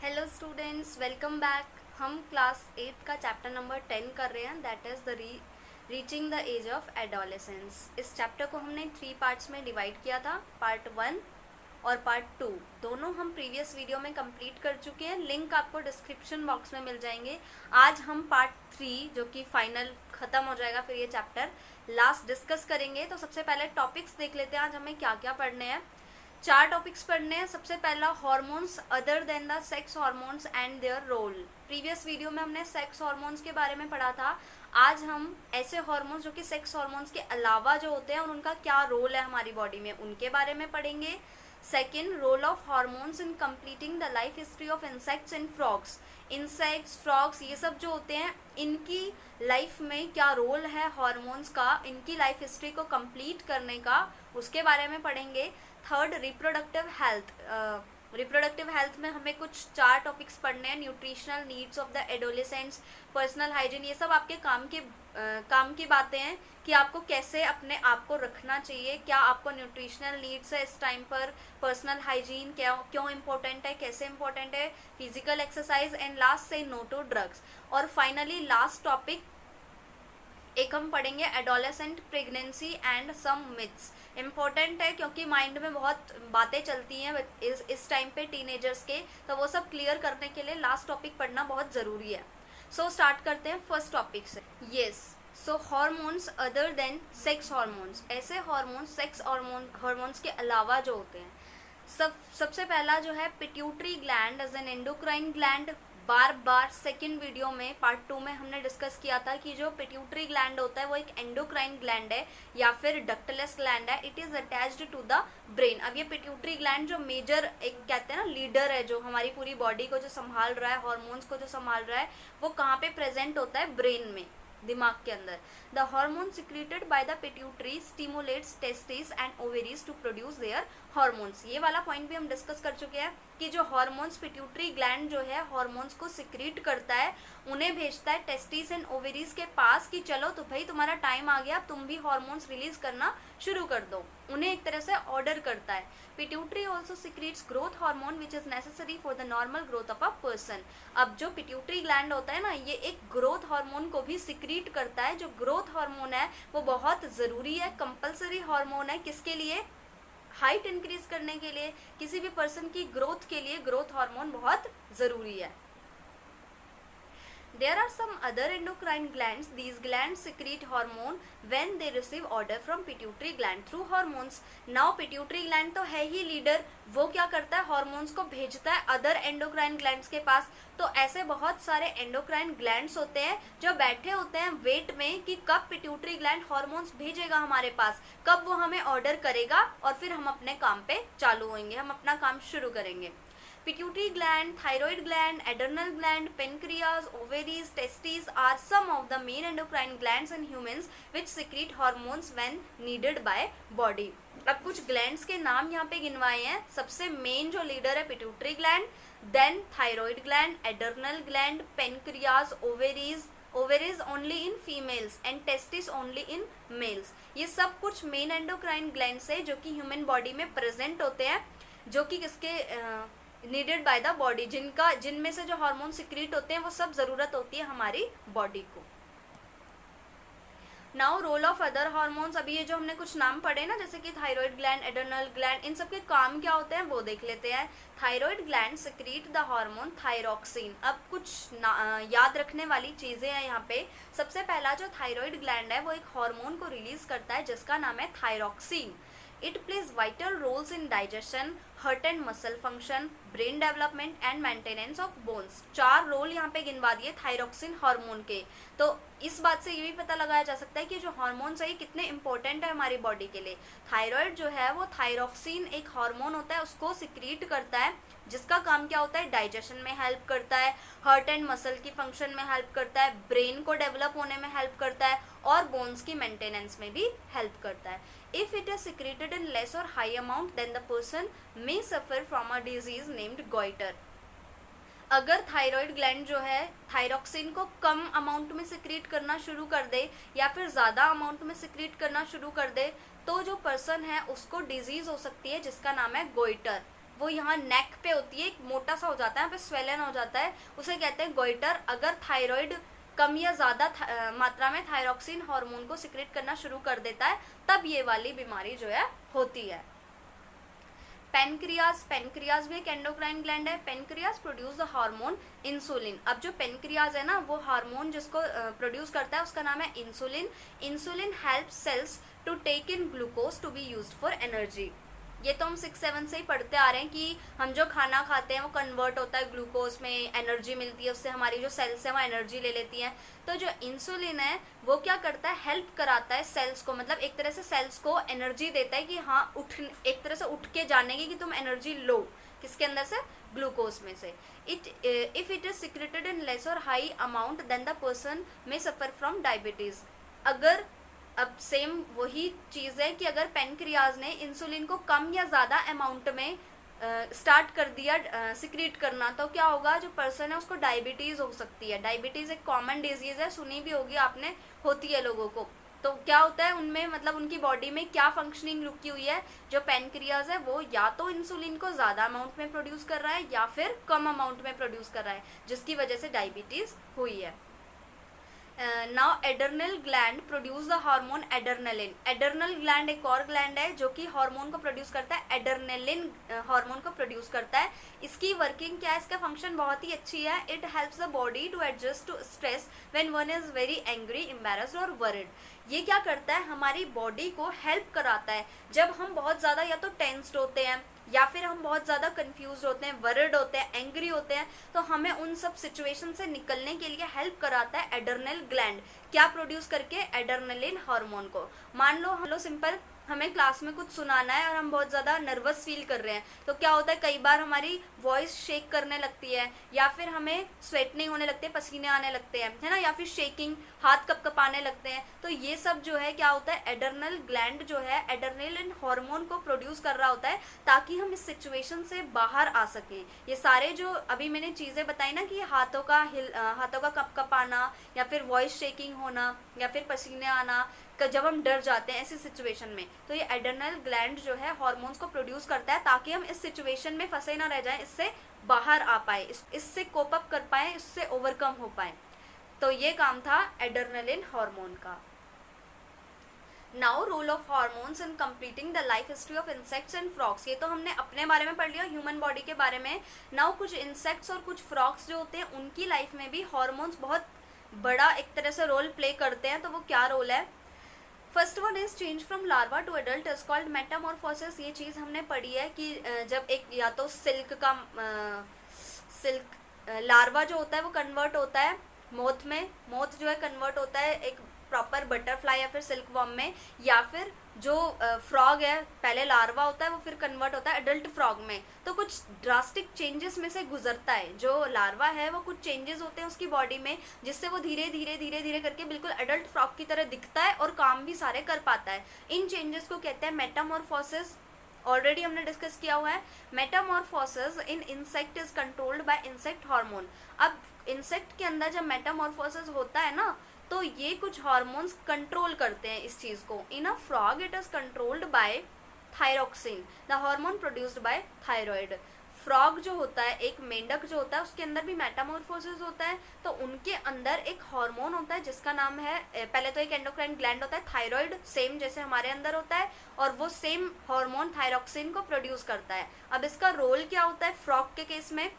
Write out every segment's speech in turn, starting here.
Hello students, welcome back. हम class 8 का chapter number 10 कर रहे हैं, that is the reaching the age of adolescence. इस चैप्टर को हमने 3 पार्ट्स में डिवाइड किया था, पार्ट 1 और पार्ट 2। दोनों हम प्रीवियस वीडियो में कंप्लीट कर चुके हैं, लिंक आपको डिस्क्रिप्शन बॉक्स में मिल जाएंगे। आज हम पार्ट 3 जो कि फाइनल ख़त्म हो जाएगा, फिर ये चैप्टर लास्ट डिस्कस करेंगे। तो सबसे पहले टॉपिक्स देख लेते हैं, आज हमें क्या क्या पढ़ने हैं। 4 टॉपिक्स पढ़ने हैं। सबसे पहला hormones other than the sex hormones and their role. Previous video में हमने सेक्स हार्मोन्स के बारे में पढ़ा था। आज हम ऐसे हार्मोन्स जो कि सेक्स हार्मोन्स के अलावा जो होते हैं और उनका क्या रोल है हमारी बॉडी में, उनके बारे में पढ़ेंगे। Second, role of hormones in completing the life history of insects and frogs. Insects, frogs, ये सब जो होते हैं इनकी लाइफ में क्या रोल है हार्मोन्स का, इनकी लाइफ हिस्ट्री को कंप्लीट करने का, उसके बारे में पढ़ेंगे। Third, reproductive health. Reproductive health में हमें कुछ 4 टॉपिक्स पढ़ने हैं। Nutritional needs of the adolescents, personal hygiene, ये सब आपके काम की बातें हैं कि आपको कैसे अपने आप को रखना चाहिए, क्या आपको न्यूट्रिशनल नीड्स है इस टाइम पर, पर्सनल हाइजीन क्यों इम्पोर्टेंट है, कैसे इम्पोर्टेंट है, physical exercise, and last say no to drugs. और फाइनली लास्ट टॉपिक एक हम पढ़ेंगे adolescent pregnancy and some myths. Important है क्योंकि माइंड में बहुत बातें चलती हैं इस टाइम पे टीनेजर्स के, तो वो सब क्लियर करने के लिए लास्ट टॉपिक पढ़ना बहुत ज़रूरी है। सो स्टार्ट करते हैं फर्स्ट टॉपिक से। Yes, so hormones other than sex hormones, ऐसे हार्मोन्स सेक्स हार्मोन्स के अलावा जो होते हैं। सबसे पहला जो है pituitary gland as an endocrine gland. बार सेकेंड वीडियो में पार्ट 2 में हमने डिस्कस किया था कि जो पिट्यूटरी ग्लैंड होता है वो एक एंडोक्राइन ग्लैंड है या फिर डक्टलेस ग्लैंड है। It is attached to the brain. अब ये पिट्यूटरी ग्लैंड जो मेजर एक कहते हैं ना लीडर है, जो हमारी पूरी बॉडी को जो संभाल रहा है, हॉर्मोन्स को जो संभाल रहा है, वो कहाँ पे प्रेजेंट होता है? ब्रेन में, दिमाग के अंदर। The hormone secreted by the pituitary stimulates testes and ovaries to produce their hormones. ये वाला पॉइंट भी हम डिस्कस कर चुके हैं कि जो हार्मोन्स पिट्यूटरी ग्लैंड जो है हार्मोन्स को सिक्रीट करता है, उन्हें भेजता है टेस्टिस एंड ओवेरीज के पास कि चलो तो भाई तुम्हारा टाइम आ गया, अब तुम भी हार्मोन्स रिलीज करना शुरू कर दो। उन्हें एक तरह से ऑर्डर करता है। Pituitary also secretes growth hormone which is necessary for the normal growth of a person. अब जो पिट्यूटरी ग्लैंड होता है ना, ये एक ग्रोथ हार्मोन को भी सिक्रीट करता है। जो ग्रोथ हार्मोन है वो बहुत ज़रूरी है, कंपल्सरी हार्मोन है। किसके लिए? हाइट इंक्रीज करने के लिए, किसी भी पर्सन की ग्रोथ के लिए ग्रोथ हार्मोन बहुत ज़रूरी है। There are some other endocrine glands. These glands secrete hormone when they receive order from pituitary gland through hormones. Now pituitary gland तो है ही लीडर, वो क्या करता है? हार्मोन्स को भेजता है अदर एंडोक्राइन ग्लैंड्स के पास। तो ऐसे बहुत सारे एंडोक्राइन ग्लैंड्स होते हैं जो बैठे होते हैं वेट में कि कब पिट्यूटरी ग्लैंड हार्मोन्स भेजेगा हमारे पास, कब वो हमें ऑर्डर करेगा और फिर हम अपने काम पे चालू होंगे, हम अपना काम शुरू करेंगे। Pituitary gland, thyroid gland, adrenal gland, pancreas, ovaries, testes are some of the main endocrine glands in humans which secrete hormones when needed by body. अब कुछ ग्लैंड्स के नाम यहाँ पे गिनवाए हैं। सबसे मेन जो लीडर है pituitary gland, then thyroid gland, adrenal gland, pancreas, ovaries only in females and testes only in males. ये सब कुछ मेन एंडोक्राइन ग्लैंड्स है जो कि ह्यूमन बॉडी में प्रेजेंट होते हैं, जो कि किसके नीडेड बाय द बॉडी, जिनमें से जो हार्मोन सिक्रीट होते हैं वो सब ज़रूरत होती है हमारी बॉडी को। Now role of other hormones. अभी ये जो हमने कुछ नाम पढ़े ना, जैसे कि थायराइड ग्लैंड, एड्रेनल ग्लैंड, इन सब के काम क्या होते हैं वो देख लेते हैं। Thyroid gland secrete the hormone thyroxine. अब कुछ याद रखने वाली चीज़ें हैं यहाँ पे। सबसे पहला जो थायराइड ग्लैंड है वो एक हार्मोन को रिलीज करता है जिसका नाम है thyroxine. It plays vital roles in digestion, heart and muscle function, brain development and maintenance of bones. 4 role यहाँ पे गिनवा दिए थायरोक्सिन हार्मोन के। तो इस बात से ये भी पता लगाया जा सकता है कि जो हार्मोन्स है ये कितने इंपॉर्टेंट है हमारी बॉडी के लिए। थायराइड जो है वो थायरोक्सिन एक हार्मोन होता है, उसको सिक्रीट करता है, जिसका काम क्या होता है? डाइजेशन में हेल्प करता है, हार्ट एंड मसल की फंक्शन में हेल्प करता है, ब्रेन को डेवलप होने में हेल्प करता है और बोन्स की मेंटेनेंस में भी हेल्प करता है। If it is secreted in less or high amount, then the person may suffer from a disease named goiter. अगर थायराइड ग्लैंड जो है थायरोक्सिन को कम अमाउंट में सिक्रीट करना शुरू कर दे या फिर ज़्यादा अमाउंट में सिक्रीट करना शुरू कर दे, तो जो पर्सन है उसको डिजीज़ हो सकती है जिसका नाम है गोइटर। वो यहाँ नेक पे होती है, एक मोटा सा हो जाता है, यहाँ पे स्वेलन हो जाता है, उसे कहते हैं गोइटर। अगर थायराइड कम या ज़्यादा मात्रा में थायरॉक्सिन हार्मोन को सिक्रेट करना शुरू कर देता है, तब ये वाली बीमारी जो है होती है। पेनक्रियाज भी एक एंडोक्राइन ग्लैंड है। Pancreas produce the hormone insulin. अब जो पेनक्रियाज है ना, वो हार्मोन जिसको प्रोड्यूस करता है उसका नाम है insulin. Insulin help cells to take in glucose to be used for energy. ये तो हम 6-7 से ही पढ़ते आ रहे हैं कि हम जो खाना खाते हैं वो कन्वर्ट होता है ग्लूकोज में, एनर्जी मिलती है, उससे हमारी जो सेल्स हैं वो एनर्जी ले लेती हैं। तो जो इंसुलिन है वो क्या करता है, हेल्प कराता है सेल्स को, मतलब एक तरह से सेल्स को एनर्जी देता है कि हाँ एक तरह से उठ के जाने की कि तुम एनर्जी लो, किसके अंदर से, ग्लूकोज में से। If it is secreted in less और high amount then the person में सफ़र फ्रॉम डायबिटीज़। अगर अब सेम वही चीज़ है कि अगर पेनक्रियाज ने इंसुलिन को कम या ज़्यादा अमाउंट में स्टार्ट कर दिया सिक्रीट करना, तो क्या होगा, जो पर्सन है उसको डायबिटीज़ हो सकती है। डायबिटीज़ एक कॉमन डिजीज़ है, सुनी भी होगी आपने, होती है लोगों को। तो क्या होता है उनमें, मतलब उनकी बॉडी में क्या फंक्शनिंग रुकी हुई है, जो पेनक्रियाज है वो या तो इंसुलिन को ज़्यादा अमाउंट में प्रोड्यूस कर रहा है या फिर कम अमाउंट में प्रोड्यूस कर रहा है, जिसकी वजह से डायबिटीज़ हुई है। Now adrenal gland produce the hormone adrenaline. Adrenal gland एक और ग्लैंड है जो कि हार्मोन को प्रोड्यूस करता है, एडर्नलिन हार्मोन को प्रोड्यूस करता है। इसकी वर्किंग क्या है, इसका फंक्शन बहुत ही अच्छी है। It helps the body to adjust to stress when one is very angry, embarrassed और वरिड। ये क्या करता है, हमारी बॉडी को हेल्प कराता है जब हम बहुत ज़्यादा या तो टेंस्ड होते हैं या फिर हम बहुत ज़्यादा कंफ्यूज होते हैं, वरिड होते हैं, एंग्री होते हैं, तो हमें उन सब सिचुएशन से निकलने के लिए हेल्प कराता है एडर्नल ग्लैंड। क्या प्रोड्यूस करके, एडर्नलिन हार्मोन को। मान लो सिंपल हमें क्लास में कुछ सुनाना है और हम बहुत ज़्यादा नर्वस फील कर रहे हैं, तो क्या होता है, कई बार हमारी वॉइस शेक करने लगती है या फिर हमें स्वेटनिंग होने लगती है, पसीने आने लगते हैं, है ना, या फिर शेकिंग, हाथ कपकपाने लगते हैं। तो ये सब जो है क्या होता है, एडर्नल ग्लैंड जो है एडर्नलिन हार्मोन को प्रोड्यूस कर रहा होता है ताकि हम इस सिचुएशन से बाहर आ सकें। ये सारे जो अभी मैंने चीज़ें बताई ना कि हाथों का कपकपाना या फिर वॉइस शेकिंग होना या फिर पसीने आना, जब हम डर जाते हैं ऐसी सिचुएशन में, तो ये एडर्नल ग्लैंड जो है हार्मोन्स को प्रोड्यूस करता है ताकि हम इस सिचुएशन में फंसे ना रह जाएं, इससे बाहर आ पाए, इससे कोप अप कर पाए, इससे ओवरकम हो पाए। तो ये काम था एडर्नलिन हार्मोन का। Now role of hormones in completing the life history of insects and frogs. ये तो हमने अपने बारे में पढ़ लिया, ह्यूमन बॉडी के बारे में। नाउ कुछ इंसेक्ट्स और कुछ फ्रॉग्स जो होते हैं उनकी लाइफ में भी हार्मोन्स बहुत बड़ा एक तरह से रोल प्ले करते हैं। तो वो क्या रोल है, first one is change from larva to adult is called metamorphosis. ये चीज़ हमने पढ़ी है कि जब एक या तो सिल्क लार्वा जो होता है वो कन्वर्ट होता है मोथ में, मोथ जो है कन्वर्ट होता है एक प्रॉपर बटरफ्लाई या फिर सिल्क वॉर्म में, या फिर जो फ्रॉग है पहले लार्वा होता है वो फिर कन्वर्ट होता है एडल्ट फ्रॉग में। तो कुछ ड्रास्टिक चेंजेस में से गुजरता है, जो लार्वा है वो कुछ चेंजेस होते हैं उसकी बॉडी में जिससे वो धीरे धीरे करके बिल्कुल एडल्ट फ्रॉग की तरह दिखता है और काम भी सारे कर पाता है। इन चेंजेस को कहते हैं मेटामॉर्फोसिस। ऑलरेडी हमने डिस्कस किया हुआ है। Metamorphosis in insect is controlled bye insect hormone. अब इंसेक्ट के अंदर जब मेटामॉर्फोसिस होता है ना, तो ये कुछ हार्मोन्स कंट्रोल करते हैं इस चीज़ को। In a frog it is controlled by thyroxine, the hormone produced by thyroid. Frog जो होता है, एक मेंढक जो होता है, उसके अंदर भी मेटामॉर्फोसिस होता है। तो उनके अंदर एक हार्मोन होता है जिसका नाम है, पहले तो एक एंडोक्राइन ग्लैंड होता है थायराइड, सेम जैसे हमारे अंदर होता है, और वो सेम हार्मोन थायरॉक्सिन को प्रोड्यूस करता है। अब इसका रोल क्या होता है फ्रॉग के केस में,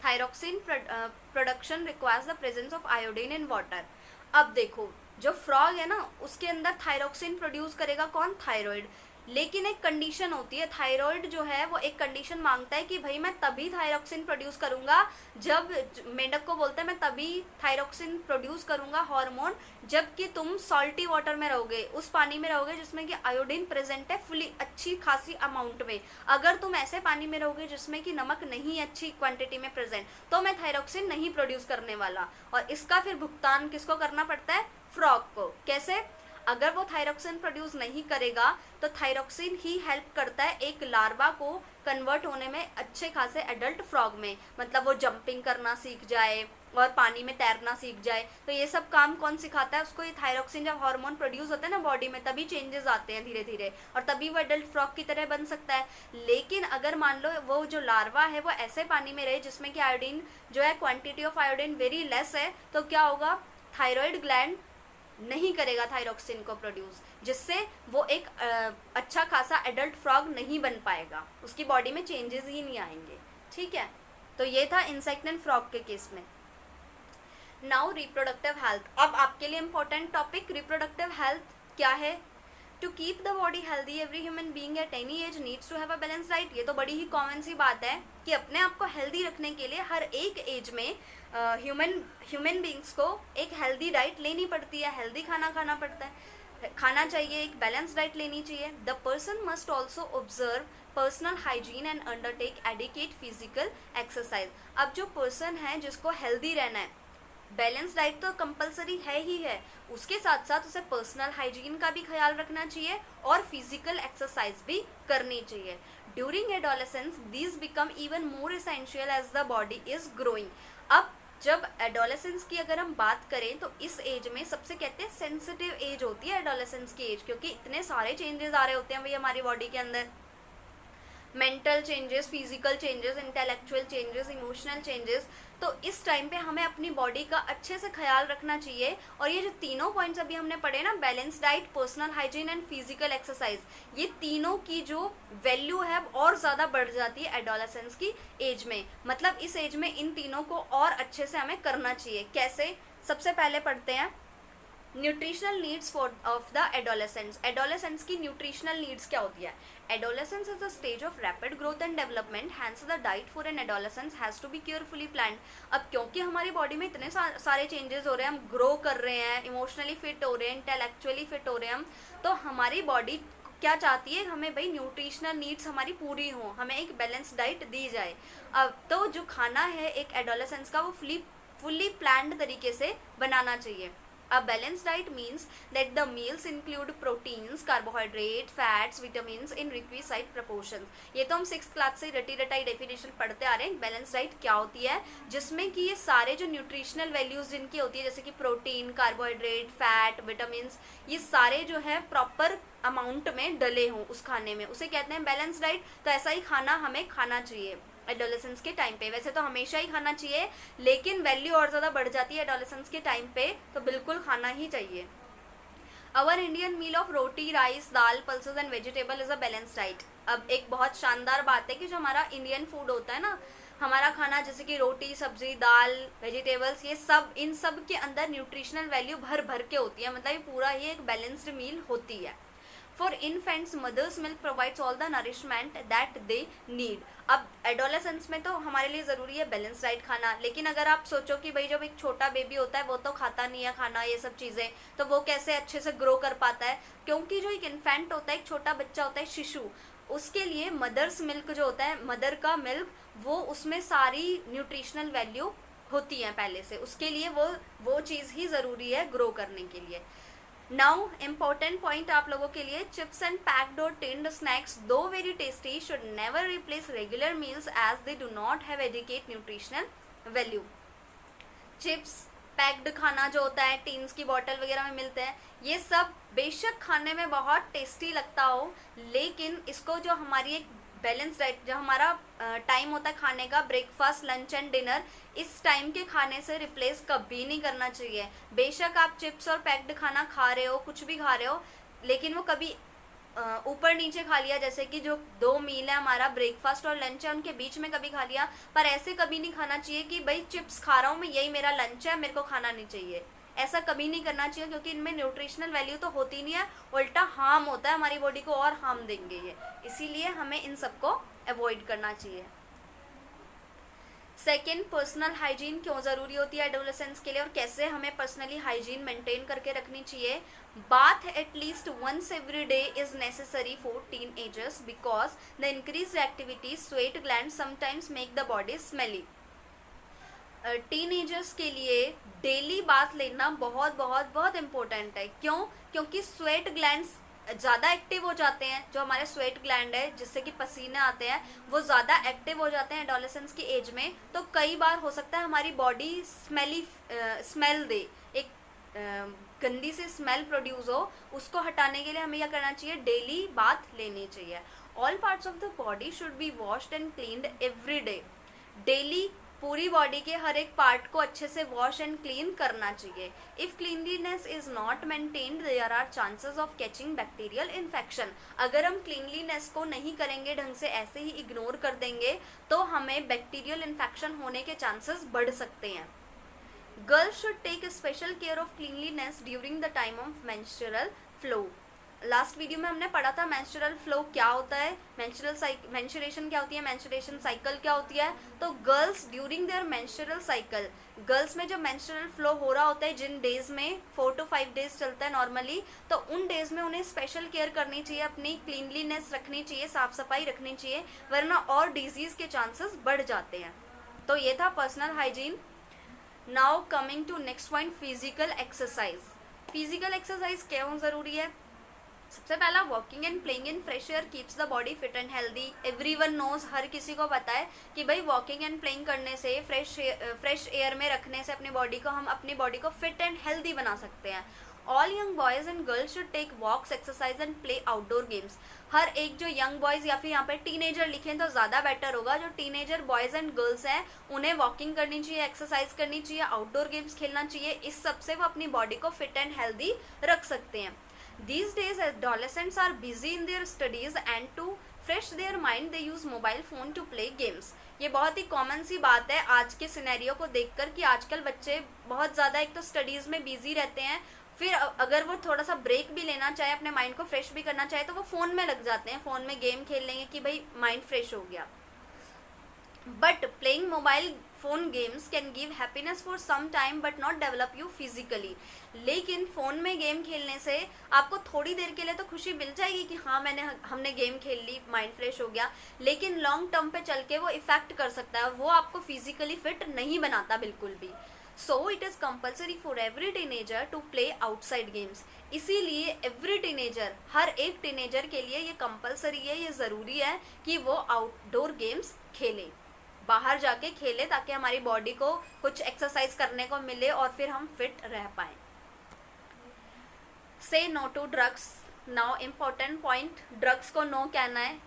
thyroxine production requires the presence of iodine in water. अब देखो, जो फ्रॉग है ना उसके अंदर थायरॉक्सिन प्रोड्यूस करेगा कौन, थायराइड। लेकिन एक कंडीशन होती है, थायराइड जो है वो एक कंडीशन मांगता है कि भाई मैं तभी थायरॉक्सिन प्रोड्यूस करूंगा, जब मेंढक को बोलता है मैं तभी थायरॉक्सिन प्रोड्यूस करूंगा हार्मोन जबकि तुम सॉल्टी वाटर में रहोगे, उस पानी में रहोगे जिसमें कि आयोडीन प्रेजेंट है फुली अच्छी खासी अमाउंट में। अगर तुम ऐसे पानी में रहोगे जिसमें कि नमक नहीं अच्छी क्वांटिटी में प्रेजेंट, तो मैं थायरॉक्सिन नहीं प्रोड्यूस करने वाला। और इसका फिर भुगतान किसको करना पड़ता है, फ्रॉग को। कैसे, अगर वो थायरॉक्सिन प्रोड्यूस नहीं करेगा तो थायरॉक्सिन ही हेल्प करता है एक लार्वा को कन्वर्ट होने में अच्छे खासे एडल्ट फ्रॉग में, मतलब वो जंपिंग करना सीख जाए, और पानी में तैरना सीख जाए। तो ये सब काम कौन सिखाता है उसको? ये थायरोक्सिन जब हार्मोन प्रोड्यूस होता है ना बॉडी में, तभी चेंजेस आते हैं धीरे धीरे, और तभी वो एडल्ट फ्रॉग की तरह बन सकता है। लेकिन अगर मान लो वो जो लार्वा है वो ऐसे पानी में रहे जिसमें कि आयोडीन जो है, quantity of iodine very less है, तो क्या होगा? थायराइड ग्लैंड नहीं करेगा थायरोक्सिन को प्रोड्यूस, जिससे वो एक अच्छा खासा एडल्ट फ्रॉग नहीं बन पाएगा, उसकी बॉडी में चेंजेस ही नहीं आएंगे। ठीक है, तो ये था इंसेक्ट एंड फ्रॉग के केस में। Now reproductive health. अब आपके लिए इंपॉर्टेंट टॉपिक रिप्रोडक्टिव हेल्थ क्या है? To keep the body healthy every human being at any age needs to have a balance diet. ये तो बड़ी ही कॉमन सी बात है कि अपने आप को हेल्दी रखने के लिए हर एक एज में ह्यूमन बींग्स को एक हेल्दी डाइट लेनी पड़ती है, हेल्दी खाना खाना पड़ता है, खाना चाहिए, एक बैलेंस डाइट लेनी चाहिए। The person must also observe personal hygiene and undertake adequate physical exercise. अब जो पर्सन है जिसको हेल्दी रहना है, बैलेंस डाइट तो कंपलसरी है ही है, उसके साथ साथ उसे पर्सनल हाइजीन का भी ख्याल रखना चाहिए और फिजिकल एक्सरसाइज भी करनी चाहिए। During adolescence these become even more essential as the body is growing. अब जब एडोलेसेंस की अगर हम बात करें तो इस एज में सबसे कहते हैं सेंसिटिव एज होती है एडोलेसेंस की एज, क्योंकि इतने सारे चेंजेस आ रहे होते हैं भाई हमारी बॉडी के अंदर, mental changes, physical changes, intellectual changes, emotional changes. तो इस टाइम पे हमें अपनी बॉडी का अच्छे से ख्याल रखना चाहिए। और ये जो तीनों पॉइंट्स अभी हमने पढ़े ना, balance diet, personal hygiene and physical exercise, ये तीनों की जो वैल्यू है और ज़्यादा बढ़ जाती है एडोलेसेंस की एज में। मतलब इस एज में इन तीनों को और अच्छे से हमें करना चाहिए। कैसे? सबसे पहले पढ़ते हैं nutritional needs for of the adolescents. Adolescents की न्यूट्रिशनल नीड्स क्या होती है? Adolescence is a stage of rapid growth and development, hence the diet for an adolescent has to be carefully planned। अब क्योंकि हमारी बॉडी में इतने सारे चेंजेस हो रहे हैं, हम ग्रो कर रहे हैं, इमोशनली फिट हो रहे हैं, इंटेलेक्चुअली फिट हो रहे हैं हम, तो हमारी बॉडी क्या चाहती है? हमें भाई न्यूट्रिशनल नीड्स हमारी पूरी हो, हमें एक बैलेंस डाइट दी जाए। अब तो जो खाना है एक एडोलेसेंस का, वो फुल्ली प्लान्ड तरीके से बनाना चाहिए। A balanced diet means that the meals include proteins, carbohydrate, fats, vitamins in requisite proportions। ये तो हम 6th क्लास से रटी रटाई डेफिनेशन पढ़ते आ रहे हैं। बैलेंस डाइट क्या होती है? जिसमें कि ये सारे जो न्यूट्रिशनल वैल्यूज जिनकी होती है, जैसे कि प्रोटीन, कार्बोहाइड्रेट, फैट, विटामिन्स, ये सारे जो है प्रॉपर अमाउंट में डले हों उस खाने में, उसे कहते हैं बैलेंस डाइट। तो ऐसा ही खाना हमें खाना चाहिए एडोलेसेंस के टाइम पे। वैसे तो हमेशा ही खाना चाहिए, लेकिन वैल्यू और ज़्यादा बढ़ जाती है एडोलेसेंस के टाइम पे, तो बिल्कुल खाना ही चाहिए। Our Indian meal of roti, rice, dal, pulses and vegetable is a balance diet. अब एक बहुत शानदार बात है कि जो हमारा इंडियन फूड होता है ना, हमारा खाना, जैसे कि रोटी, सब्जी, दाल, वेजिटेबल्स, ये सब, इन सब के अंदर न्यूट्रिशनल वैल्यू भर भर के होती है। मतलब ये पूरा ही एक बैलेंस्ड मील होती है। For infants mother's milk provides all the nourishment that they need. अब एडोलेसेंस में तो हमारे लिए ज़रूरी है बैलेंस डाइट खाना, लेकिन अगर आप सोचो कि भाई जब एक छोटा बेबी होता है वो तो खाता नहीं है खाना, ये सब चीज़ें, तो वो कैसे अच्छे से ग्रो कर पाता है? क्योंकि जो एक इन्फेंट होता है, एक छोटा बच्चा होता है, शिशु, उसके लिए मदर्स मिल्क जो होता है, मदर का मिल्क, वो उसमें सारी न्यूट्रिशनल वैल्यू होती है पहले से, उसके लिए वो चीज़ ही ज़रूरी है ग्रो करने के लिए। नाउ इम्पॉर्टेंट पॉइंट आप लोगों के लिए, चिप्स एंड पैक्ड और tinned snacks though very tasty should never replace regular meals as they do not have adequate nutritional value. Chips, packed खाना जो होता है, टीन्स की बॉटल वगैरह में मिलते हैं, ये सब बेशक खाने में बहुत टेस्टी लगता हो, लेकिन इसको जो हमारी एक बैलेंस डाइट, जो हमारा टाइम होता है खाने का, ब्रेकफास्ट, लंच एंड डिनर, इस टाइम के खाने से रिप्लेस कभी नहीं करना चाहिए। बेशक आप चिप्स और पैक्ड खाना खा रहे हो, कुछ भी खा रहे हो, लेकिन वो कभी ऊपर नीचे खा लिया, जैसे कि जो 2 मील है हमारा, ब्रेकफास्ट और लंच है, उनके बीच में कभी खा लिया, पर ऐसे कभी नहीं खाना चाहिए कि भाई चिप्स खा रहा हूँ मैं, यही मेरा लंच है, मेरे को खाना नहीं चाहिए। ऐसा कभी नहीं करना चाहिए, क्योंकि इनमें न्यूट्रिशनल वैल्यू तो होती नहीं है, उल्टा हार्म होता है, हमारी बॉडी को और हार्म देंगे ये, इसीलिए हमें इन सबको अवॉइड करना चाहिए। सेकेंड, पर्सनल हाइजीन क्यों ज़रूरी होती है एडोलेसेंस के लिए, और कैसे हमें पर्सनली हाइजीन मेंटेन करके रखनी चाहिए। Bath at least once every day is necessary for teenagers because the increase activity sweat gland sometimes make the body smelly. Teenagers के लिए डेली बाथ लेना बहुत बहुत बहुत इम्पोर्टेंट है। क्यों? क्योंकि स्वेट ग्लैंड्स ज़्यादा एक्टिव हो जाते हैं, जो हमारे स्वेट ग्लैंड है जिससे कि पसीने आते हैं वो ज़्यादा एक्टिव हो जाते हैं एडोलेसेंस की एज में, तो कई बार हो सकता है हमारी बॉडी स्मेल दे, एक गंदी सी स्मेल प्रोड्यूस हो। उसको हटाने के लिए हमें क्या करना चाहिए, डेली बाथ लेनी चाहिए। All parts of the body should be washed and cleaned every day. Daily पूरी बॉडी के हर एक पार्ट को अच्छे से वॉश एंड क्लीन करना चाहिए। If cleanliness is not maintained there are chances of catching bacterial infection. अगर हम क्लीनलीनेस को नहीं करेंगे, ढंग से ऐसे ही इग्नोर कर देंगे, तो हमें बैक्टीरियल इन्फेक्शन होने के चांसेस बढ़ सकते हैं। Girls should take special care of cleanliness during the time of menstrual flow. Last video में हमने पढ़ा था मेंस्ट्रुअल फ्लो क्या होता है, मेंस्ट्रुएशन क्या होती है, मेंस्ट्रुएशन साइकिल क्या होती है। तो girls during their menstrual cycle, girls में जब मेंस्ट्रुअल फ्लो हो रहा होता है, जिन डेज में 4 to 5 डेज चलता है नॉर्मली, तो उन डेज में उन्हें स्पेशल केयर करनी चाहिए, अपनी क्लीनलीनेस रखनी चाहिए, साफ सफाई रखनी चाहिए, वरना और डिजीज के चांसेस बढ़ जाते हैं। तो ये था personal hygiene. Now coming to next point, physical exercise. Physical exercise क्यों जरूरी है? सबसे पहला, walking and playing in fresh air keeps the body fit and healthy. Everyone knows, हर किसी को पता है कि भाई वॉकिंग एंड प्लेइंग करने से, फ्रेश एयर में रखने से अपनी बॉडी को, हम अपनी बॉडी को फिट एंड हेल्दी बना सकते हैं। All young boys and girls should take walks, exercise and play outdoor games. हर एक जो यंग बॉयज या फिर यहाँ पे टीनेजर लिखें तो ज़्यादा बेटर होगा, जो टीनेजर बॉयज एंड गर्ल्स हैं उन्हें वॉकिंग करनी चाहिए, एक्सरसाइज करनी चाहिए, आउटडोर गेम्स खेलना चाहिए। इस सब से वो अपनी बॉडी को फिट एंड हेल्दी रख सकते हैं। These days, adolescents are busy in their studies and to fresh their mind, they use mobile phone to play games. ये बहुत ही कॉमन सी बात है आज के सिनेरियो को देखकर कि आजकल बच्चे बहुत ज़्यादा एक तो स्टडीज़ में बिजी रहते हैं, फिर अगर वो थोड़ा सा ब्रेक भी लेना चाहे, अपने माइंड को फ्रेश भी करना चाहे, तो वो फ़ोन में लग जाते हैं, फ़ोन में गेम खेल लेंगे कि भाई माइंड फ्रेश हो गया। But playing mobile phone games can give happiness for some time but not develop you physically. लेकिन फ़ोन में गेम खेलने से आपको थोड़ी देर के लिए तो खुशी मिल जाएगी कि हाँ हमने गेम खेल ली, माइंड फ्रेश हो गया, लेकिन लॉन्ग टर्म पे चल के वो इफेक्ट कर सकता है, वो आपको फिजिकली फिट नहीं बनाता बिल्कुल भी। So it is compulsory for every teenager to play outside games. इसीलिए एवरी टीनेजर, हर एक टीनेजर के लिए ये कंपल्सरी है, ये ज़रूरी है कि वो आउटडोर गेम्स खेले, बाहर जाके खेले, ताकि हमारी बॉडी को कुछ एक्सरसाइज करने को मिले और फिर हम फिट रह पाएँ। Say no to drugs. Now important point, drugs को नो कहना है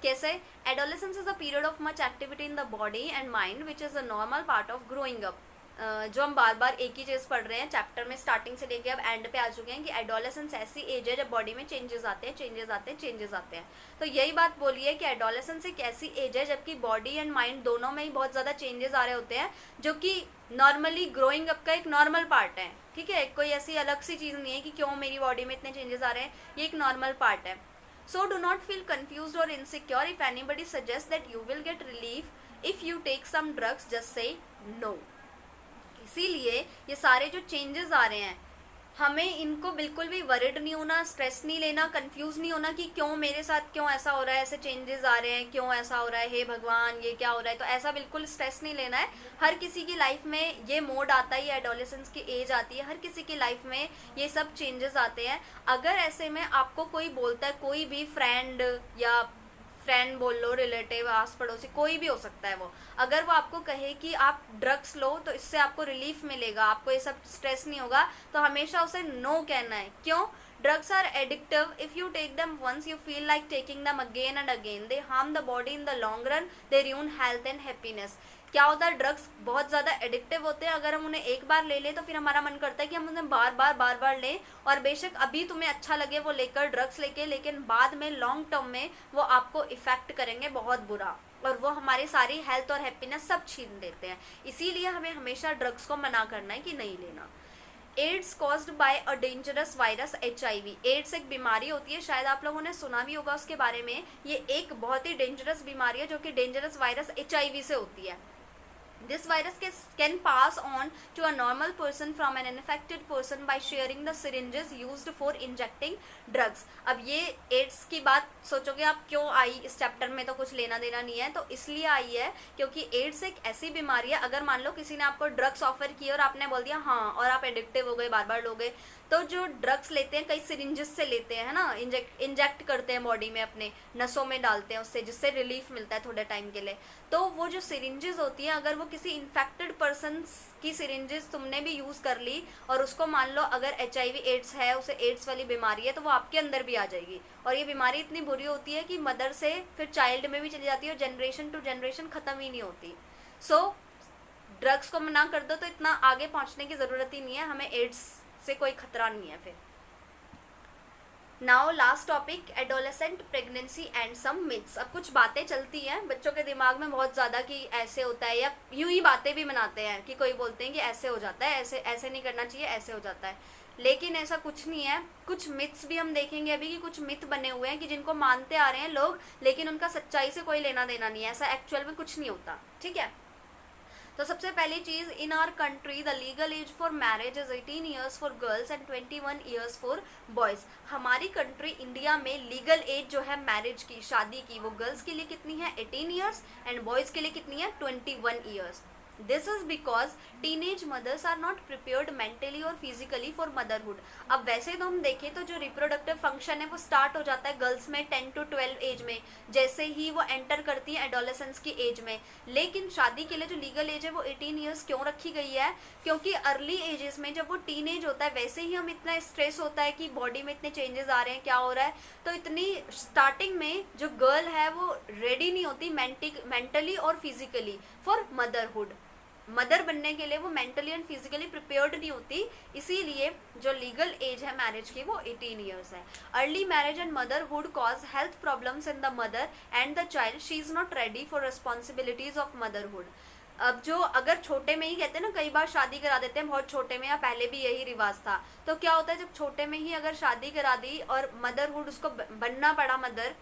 कैसे? Adolescence is a period of much activity in the body and mind which is a normal part of growing up. जो हम बार बार एक ही चीज़ पढ़ रहे हैं चैप्टर में, स्टार्टिंग से लेके अब एंड पे आ चुके हैं कि एडोलेसेंस ऐसी एज है जब बॉडी में चेंजेस आते हैं। तो यही बात बोली है कि एडोलेसेंस एक ऐसी एज है जबकि बॉडी एंड माइंड दोनों में ही बहुत ज़्यादा चेंजेस आ रहे होते हैं, जो कि नॉर्मली ग्रोइंग अप का एक नॉर्मल पार्ट है। ठीक है, कोई ऐसी अलग सी चीज़ नहीं है कि क्यों मेरी बॉडी में इतने चेंजेस आ रहे हैं, ये एक नॉर्मल पार्ट है। So do not feel confuse और insecure if anybody suggest that you will get relief if you take some drugs, just say no. इसीलिए ये सारे जो चेंजेस आ रहे हैं, हमें इनको बिल्कुल भी वरिड नहीं होना, स्ट्रेस नहीं लेना, कंफ्यूज नहीं होना कि क्यों मेरे साथ क्यों ऐसा हो रहा है, ऐसे चेंजेस आ रहे हैं, क्यों ऐसा हो रहा है, हे भगवान ये क्या हो रहा है। तो ऐसा बिल्कुल स्ट्रेस नहीं लेना है। हर किसी की लाइफ में ये मोड आता है, ये एडोलेसेंस की एज आती है, हर किसी की लाइफ में ये सब चेंजेस आते हैं। अगर ऐसे में आपको कोई बोलता है, कोई भी फ्रेंड या फ्रेंड बोल लो, रिलेटिव, आस पड़ोसी, कोई भी हो सकता है वो, अगर वो आपको कहे कि आप ड्रग्स लो तो इससे आपको रिलीफ मिलेगा, आपको ये सब स्ट्रेस नहीं होगा, तो हमेशा उसे नो कहना है। क्यों? Drugs are addictive. If you take them once you feel like taking them again and again. They harm the body in the long run. They ruin health and happiness. क्या होता है, ड्रग्स बहुत ज़्यादा addictive होते हैं। अगर हम उन्हें एक बार ले लें तो फिर हमारा मन करता है कि हम उन्हें बार बार लें, और बेशक अभी तुम्हें अच्छा लगे वो लेकर ड्रग्स लेके, लेकिन बाद में लॉन्ग टर्म में वो आपको इफेक्ट करेंगे बहुत बुरा, और वो हमारी सारी हेल्थ और हैप्पीनेस सब छीन देते हैं। इसीलिए हमें हमेशा ड्रग्स को मना करना है कि नहीं लेना। AIDS caused by a dangerous virus HIV। AIDS एक बीमारी होती है, शायद आप लोगों ने सुना भी होगा उसके बारे में। ये एक बहुत ही डेंजरस बीमारी है जो कि डेंजरस वायरस HIV से होती है। This virus can pass on to a normal person from an infected person by sharing the syringes used for injecting drugs. अब ये एड्स की बात सोचोगे आप क्यों आई इस चैप्टर में, तो कुछ लेना देना नहीं है, तो इसलिए आई है क्योंकि एड्स एक ऐसी बीमारी है, अगर मान लो किसी ने आपको ड्रग्स ऑफर किए और आपने बोल दिया हाँ, और आप एडिक्टिव हो गए, बार बार लोगे, तो जो ड्रग्स लेते हैं कई सिरिंजेस से लेते हैं, है ना, इंजेक्ट करते हैं बॉडी में, अपने नसों में डालते हैं उससे, जिससे रिलीफ मिलता है थोड़े टाइम के लिए। तो वो जो सिरिंजेस होती हैं, अगर वो किसी इन्फेक्टेड पर्सन की सिरिंजेस तुमने भी यूज़ कर ली और उसको मान लो अगर HIV एड्स है, उसे एड्स वाली बीमारी है, तो वो आपके अंदर भी आ जाएगी। और ये बीमारी इतनी बुरी होती है कि मदर से फिर चाइल्ड में भी चली जाती है और जनरेशन टू जनरेशन ख़त्म ही नहीं होती। सो ड्रग्स को मना कर दो तो इतना आगे पहुंचने की ज़रूरत ही नहीं है, हमें एड्स से कोई खतरा नहीं है फिर। Now last topic, adolescent pregnancy and some myths. अब कुछ बातें चलती हैं बच्चों के दिमाग में बहुत ज़्यादा कि ऐसे होता है, या यूं ही बातें भी बनाते हैं कि कोई बोलते हैं कि ऐसे हो जाता है, ऐसे ऐसे नहीं करना चाहिए, ऐसे हो जाता है, लेकिन ऐसा कुछ नहीं है। कुछ मिथ्स भी हम देखेंगे अभी कि कुछ मिथ बने हुए हैं कि जिनको मानते आ रहे हैं लोग, लेकिन उनका सच्चाई से कोई लेना देना नहीं है, ऐसा एक्चुअल में कुछ नहीं होता, ठीक है। तो सबसे पहली चीज़, in our country the legal age for marriage is 18 years for girls and 21 years for boys. हमारी कंट्री इंडिया में लीगल एज जो है मैरिज की, शादी की, वो गर्ल्स के लिए कितनी है, 18 ईयर्स, एंड बॉयज़ के लिए कितनी है, 21 years. This is because teenage mothers are not prepared mentally और फिजिकली फॉर मदरहुड। अब वैसे तो हम देखें तो जो रिप्रोडक्टिव फंक्शन है वो स्टार्ट हो जाता है गर्ल्स में 10 to 12 एज में, जैसे ही वो एंटर करती है एडोलेसेंस की एज में। लेकिन शादी के लिए जो लीगल एज है वो 18 ईयर्स क्यों रखी गई है, क्योंकि अर्ली एजेस में जब वो टीनेज होता है वैसे ही हम इतना स्ट्रेस होता है कि बॉडी में इतने चेंजेस आ रहे हैं, क्या हो रहा है, तो इतनी स्टार्टिंग में जो गर्ल है वो रेडी नहीं होती मेंटली और फिजिकली फॉर मदरहुड। मदर बनने के लिए वो मेंटली एंड फिजिकली प्रिपेयर्ड नहीं होती, इसीलिए जो लीगल एज है मैरिज की वो 18 ईयर्स है। Early marriage and motherhood cause health problems in the mother and the child, she is not ready for responsibilities of motherhood. अब जो अगर छोटे में ही कहते हैं ना, कई बार शादी करा देते हैं बहुत छोटे में, या पहले भी यही रिवाज था, तो क्या होता है जब छोटे में ही अगर शादी करा दी और मदरहुड उसको बनना पड़ा मदर,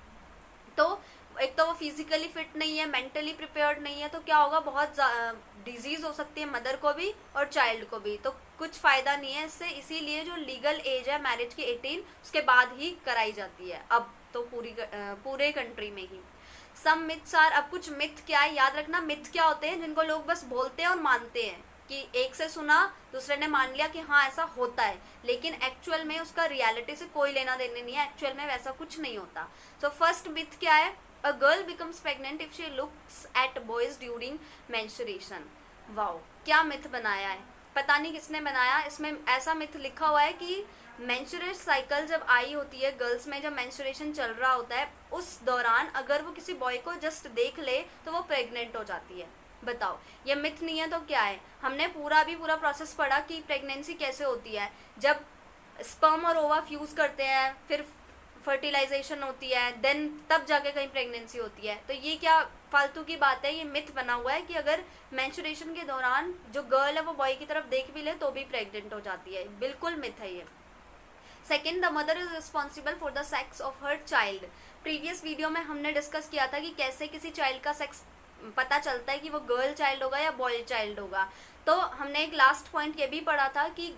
तो एक तो वो फिजिकली फिट नहीं है, मेंटली प्रिपेयर्ड नहीं है, तो क्या होगा, बहुत डिजीज हो सकती है मदर को भी और चाइल्ड को भी, तो कुछ फ़ायदा नहीं है इससे। इसीलिए जो लीगल एज है मैरिज की 18, उसके बाद ही कराई जाती है अब तो पूरे कंट्री में ही। सम मिथ्स आर, अब कुछ मिथ क्या है, याद रखना मिथ क्या होते हैं, जिनको लोग बस बोलते हैं और मानते हैं कि एक से सुना दूसरे ने मान लिया कि हाँ ऐसा होता है, लेकिन एक्चुअल में उसका रियलिटी से कोई लेना देने नहीं है, एक्चुअल में वैसा कुछ नहीं होता। सो फर्स्ट मिथ क्या है, A girl becomes pregnant if she looks at boys during menstruation. Wow, क्या मिथ बनाया है, पता नहीं किसने बनाया। इसमें ऐसा मिथ लिखा हुआ है कि मेंस्ट्रुअल साइकिल जब आई होती है गर्ल्स में, जब मेंस्ट्रुएशन चल रहा होता है उस दौरान अगर वो किसी बॉय को जस्ट देख ले तो वो प्रेग्नेंट हो जाती है। बताओ, ये मिथ नहीं है तो क्या है। हमने पूरा प्रोसेस पढ़ा कि प्रेगनेंसी कैसे होती है, जब स्पर्म और ओवा फ्यूज़ करते हैं, फिर फर्टिलाइजेशन होती है, देन तब जाके कहीं प्रेगनेंसी होती है। तो ये क्या फालतू की बात है, ये मिथ बना हुआ है कि अगर मेंस्ट्रुएशन के दौरान जो गर्ल है वो बॉय की तरफ देख भी ले तो भी प्रेग्नेंट हो जाती है, बिल्कुल मिथ है ये। Second, the mother is responsible for the sex of her child. Previous video में हमने डिस्कस किया था कि कैसे किसी चाइल्ड का सेक्स पता चलता है कि वो गर्ल चाइल्ड होगा या बॉय चाइल्ड होगा। तो हमने एक लास्ट पॉइंट ये भी पढ़ा था कि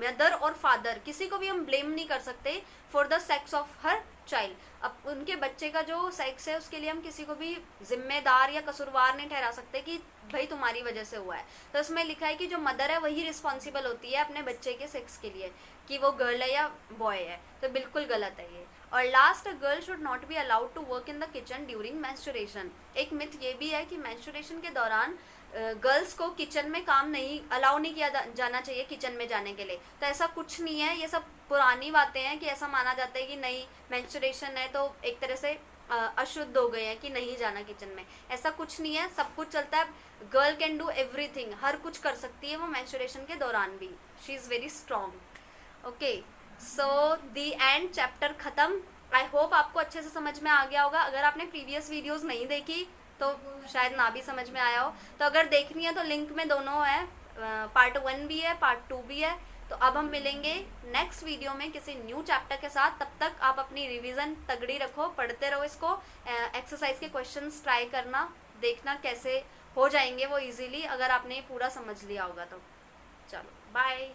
मदर और फादर किसी को भी हम ब्लेम नहीं कर सकते for the sex of her child. अब उनके बच्चे का जो सेक्स है उसके लिए हम किसी को भी जिम्मेदार या कसूरवार नहीं ठहरा सकते कि भाई तुम्हारी वजह से हुआ है। तो इसमें लिखा है कि जो मदर है वही रिस्पॉन्सिबल होती है अपने बच्चे के सेक्स के लिए, कि वो गर्ल है या बॉय है, तो बिल्कुल गलत है ये। और last, girl should not be allowed to work in the kitchen during menstruation. एक मिथ ये भी है कि मेंस्ट्रुएशन के दौरान गर्ल्स को किचन में काम नहीं अलाउ नहीं किया जाना चाहिए किचन में जाने के लिए। तो ऐसा कुछ नहीं है, ये सब पुरानी बातें हैं कि ऐसा माना जाता है कि नहीं मेंस्ट्रुएशन है तो एक तरह से अशुद्ध हो गए हैं कि नहीं जाना किचन में। ऐसा कुछ नहीं है, सब कुछ चलता है। गर्ल कैन डू एवरीथिंग, हर कुछ कर सकती है वो मेंस्ट्रुएशन के दौरान भी। She is very strong. Okay, so the end, chapter ख़त्म। आई होप आपको अच्छे से समझ में आ गया होगा। अगर आपने प्रीवियस वीडियोस नहीं देखी तो शायद ना भी समझ में आया हो, तो अगर देखनी है तो लिंक में दोनों है, पार्ट 1 भी है, पार्ट 2 भी है। तो अब हम मिलेंगे नेक्स्ट वीडियो में किसी न्यू चैप्टर के साथ। तब तक आप अपनी रिवीजन तगड़ी रखो, पढ़ते रहो इसको, एक्सरसाइज के क्वेश्चंस ट्राई करना, देखना कैसे हो जाएंगे वो इजीली अगर आपने पूरा समझ लिया होगा तो। चलो बाय।